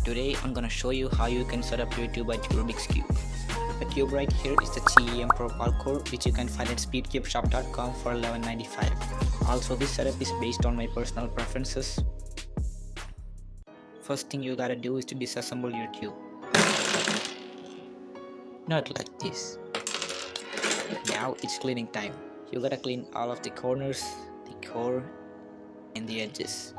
Today I'm gonna show you how you can set up your 2x2 Rubik's Cube. The cube right here is the TEM Pro Core, which you can find at speedcubeshop.com for $11.95. Also, this setup is based on my personal preferences. First thing you gotta do is to disassemble your cube. Not like this. Now it's cleaning time. You gotta clean all of the corners, the core, and the edges.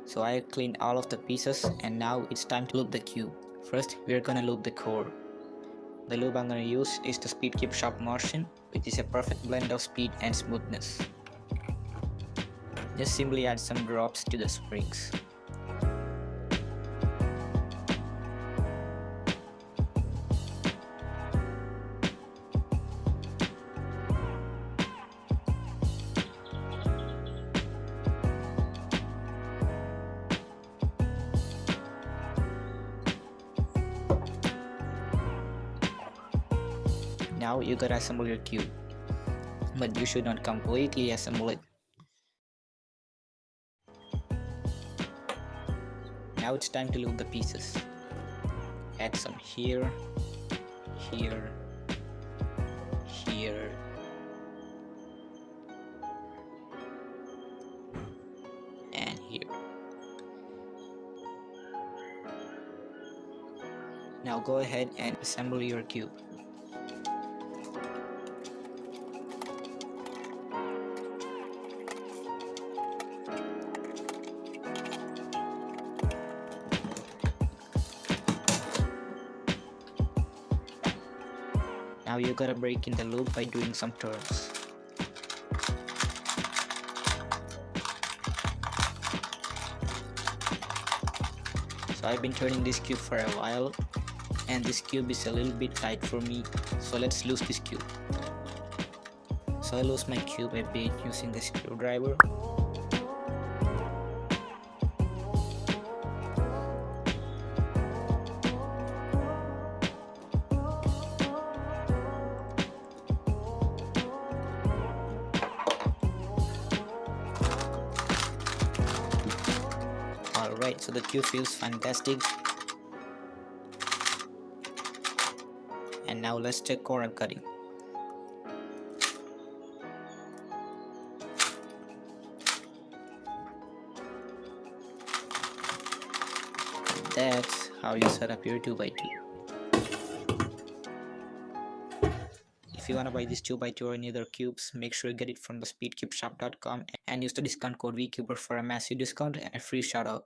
So I cleaned all of the pieces, and now it's time to lube the cube. First, we're gonna lube the core. The lube I'm gonna use is the Speedcube Shop Martian, which is a perfect blend of speed and smoothness. Just simply add some drops to the springs. Now you gotta assemble your cube, but you should not completely assemble it. Now it's time to lube the pieces. Add some here, here, here, and here. Now go ahead and assemble your cube. Now you gotta break in the loop by doing some turns. So I've been turning this cube for a while, and this cube is a little bit tight for me, so let's lose this cube. So I lose my cube a bit using the screwdriver. Alright, so the cube feels fantastic. And now let's check corner cutting. That's how you set up your 2x2. If you wanna buy this 2x2 or any other cubes, make sure you get it from the speedcubeshop.com and use the discount code VCuber for a massive discount and a free shoutout.